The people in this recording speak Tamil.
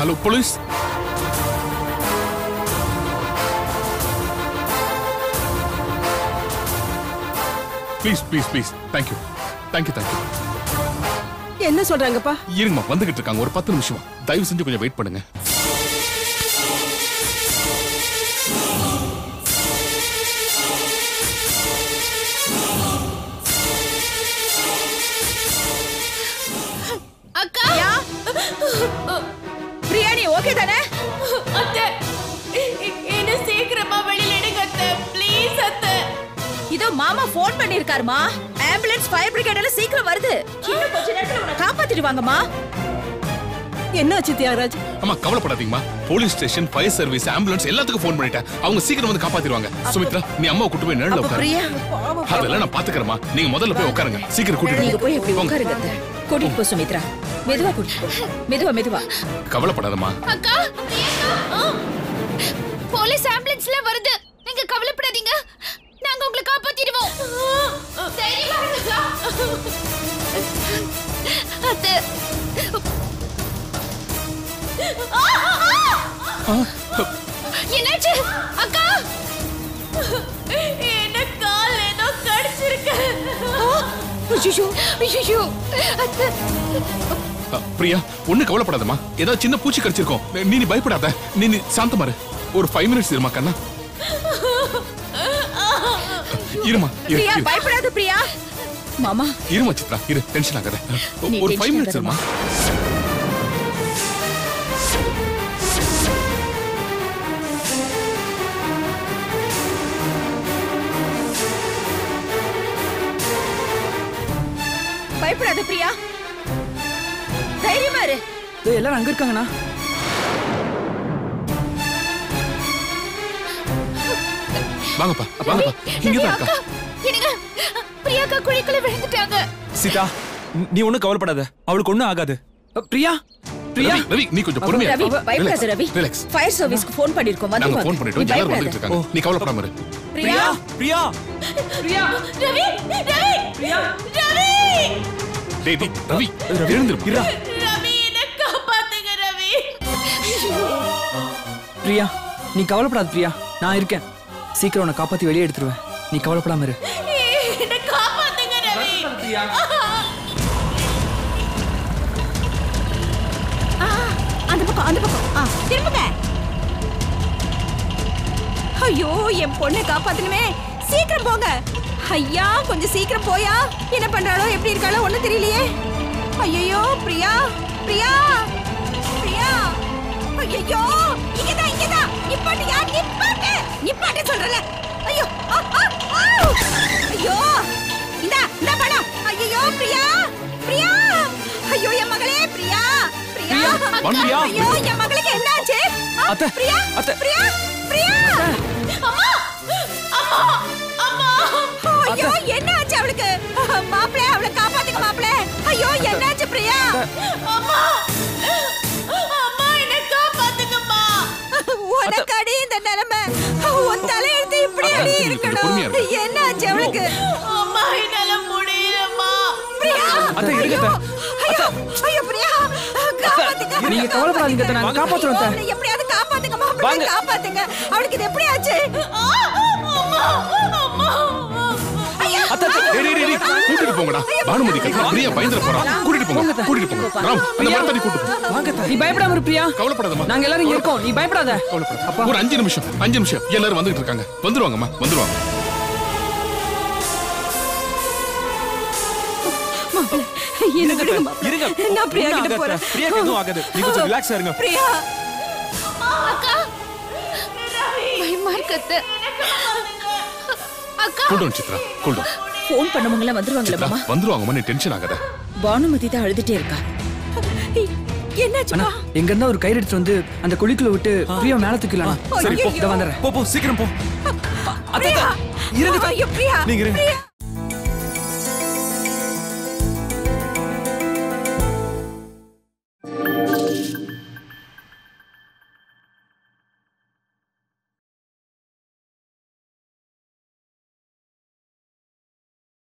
Hello police. Please please please. Thank you thank you thank you. என்ன சொல்றாங்கப்பா? இருங்கம்மா, வந்துகிட்டு இருக்காங்க. ஒரு 10 நிமிஷமா. தயவு செஞ்சு கொஞ்சம் வெயிட் பண்ணுங்க. அக்கா பிரியாணி ஓகே தானே? அத்தை என்ன சீக்கிரமா வெளியில எடுங்க அத்தை, ப்ளீஸ் அத்தை. இதோ மாமா போன் பண்ணிருக்காருமா. ஆம்புலன்ஸ் ஃபயர் பிரிகேட்ல சீக்கிரம் வருது. இன்னும் கொஞ்ச நேரத்துல உன்னை காப்பாத்திடுவாங்கம்மா. என்னாச்சு தியாகராஜ்? அம்மா கவலைப்படாதீங்கம்மா. Police station, fire service, ambulance எல்லாத்துக்கும் ஃபோன் பண்ணிட்டேன். அவங்க சீக்கிரம் வந்து காப்பாத்திடுவாங்க. சுமித்ரா, நீ அம்மாவை கூட்டி போய் நிழல்ல உட்காரு. பிரியா அதெல்லாம் நான் பாத்துக்கறேம்மா. நீங்க முதல்ல போய் உட்காருங்க. சீக்கிரம் கூட்டிட்டு நீங்க போய் எப்படி உட்காருங்க அத்தை. கூட்டிட்டு போ சுமித்ரா. மெதுவா கூட்டிட்டு போ. மெதுவா மெதுவா. கவலைப்படாதம்மா. அக்கா போலீஸ் ஆம்புலன்ஸ்ல வருது. நீங்க கவலைப்படாதீங்க. நாங்க உங்களை காப்பாத்திடுவோம். தைரியமா இருங்கக்கா. அத்தை என்னாச்சு அக்கா? என்ன கால் ஏதோ கடிச்சிருக்கு. ஐயோ ஐயோ அத்தை. பிரியா, ஒண்ணு கவலைப்படாதம்மா. ஏதாவது சின்ன பூச்சி கடிச்சிருக்கோம். நீ பயப்படாத. நீ சாந்தமா இரு. ஒரு 5 மினிட்ஸ் இருமா கண்ணா. இருமா. பிரியா பயப்படாத பிரியா. மாமா இருமா சித்ரா, இரு. டென்ஷன் ஆகாத. ஒரு 5 மினிட்ஸ் இருமா. பயப்படாத பிரியா. தைரியமா இரு. எல்லாரும் அங்க இருக்காங்கண்ணா. வாங்கப்பா வாங்கப்பா. இங்கதான் இருக்கா. என்னங்க பிரியாக்கா குழிக்குள்ள விழுந்துட்டாங்க. சீதா, நீ ஒண்ணும் கவலைப்படாத. அவளுக்கு ஒண்ணும் ஆகாது. பிரியா பிரியா ரவி, நீ கொஞ்சம் பொறுமையா ரவி இரு. பயப்படாத ரவி. ரிலாக்ஸ். ஃபயர் சர்வீஸ்க்கு ஃபோன் பண்ணிருக்கோம். நாங்க வந்து ஃபோன் பண்ணிட்டோம். எல்லாரும் வந்துட்டு இருக்காங்க. நீ கவலைப்படாம இரு. பிரியா பிரியா பிரியா ரவி ரவி ரவி டேய் டேய் ரவி, எழுந்திரு. ரவி என்ன காப்பாத்துங்க ரவி. பிரியா, நீ கவலைப்படாத பிரியா. நான் இருக்கேன். சீக்கிரம் உன்னை காப்பாத்தி வெளியே எடுத்துருவேன். நீ கவலைப்படாம இரு. என்ன காப்பாத்துங்க ரவி. அந்த பக்கம் திரும்புங்க. ஐயோ என் பொண்ணை காப்பாத்தணுமே. சீக்கிரம் போங்க. ஐயா கொஞ்சம் சீக்கிரம் போயா. என்ன பண்றாளோ எப்படி இருக்காளோ ஒண்ணும் தெரியலையே. ஐயோ பிரியா பிரியா பிரியா. ஐயோ இங்கதான் நிப்பாட்டு. யார் நிப்பாட்டு சொல்றல. ஐயோ ஐயோ இந்த பணம். ஐயோ பிரியா பிரியா. ஐயோ என் மகளே பிரியா பிரியா. ஐயோ என் மகளுக்கு என்னாச்சு? அத்தை, பிரியா அத்தை. பிரியா பிரியா. அம்மா அம்மா அம்மா. ஐயோ என்னாச்சு அவளுக்கு? மாப்ளே அவளை காப்பாத்துங்க மாப்ளே. ஐயோ என்னாச்சு பிரியா? அம்மா அம்மா என்ன காப்பாத்துங்கம்மா. உனக்கு அடி இந்த நிலைமை. உன் தலையெழுத்து இப்படி அடி இருக்கணும். என்னாச்சு அவளுக்கு? அம்மா என்னால முடியலம்மா. பிரியா அத்தை, இருங்க ஐயோ ஐயோ பிரியா காப்பாத்துங்க. நீங்க கவலைப்படாதீங்க அத்தை, நாங்க காப்பாத்துறோம் அத்தை. அவளை எப்படியாவது காப்பாத்துங்க மாப்ளே. வாங்க. காப்பாத்துங்க. அவளுக்கு இது எப்படி ஆச்சு? அம்மா அம்மா. ஐயோ அத்தை, டேய் டேய் டேய், கூட்டிட்டு போங்கடா. பானுமதி கத்தா. பிரியா பயந்துற போறா. கூட்டிட்டு போங்க. ராம், அந்த மரத்தடி கூட்டிட்டு போ. வாங்க அத்தை. நீ பயப்படாம இரு பிரியா. கவலைப்படாதம்மா. நாங்க எல்லாரும் இங்க இருக்கோம். நீ பயப்படாத. கவலைப்படாத. ஒரு 5 நிமிஷம். எல்லாரும் வந்துட்டு இருக்காங்க. வந்துருவாங்கம்மா, வந்துருவாங்க. இருங்க. நான் பிரியா கிட்ட போறேன். பிரியாக்கு எதுவும் ஆகாது. நீ கொஞ்சம் ரிலாக்ஸா இருங்க. பிரியா அக்கா பயமா இருக்கு. அக்கா cool down Chitra, cool down. Phone பண்ணவங்க வந்துருவாங்களா சித்ரா, மாமா? வந்துருவாங்கம்மா. நீ டென்ஷன் ஆகாத. பானுமதி தான் அழுதுட்டே இருக்கா. என்னாச்சுப்பா? எங்க இருந்தா ஒரு கயிறு எடுத்து வந்து அந்த குழிக்குள்ள விட்டு பிரியா மேல தூக்கலாம். சரி போ. இத வந்துறேன். போ சீக்கிரம் போ. அத்தை, பிரியா இருங்க. ஐயோ பிரியா நீங்க இருங்க. பிரியா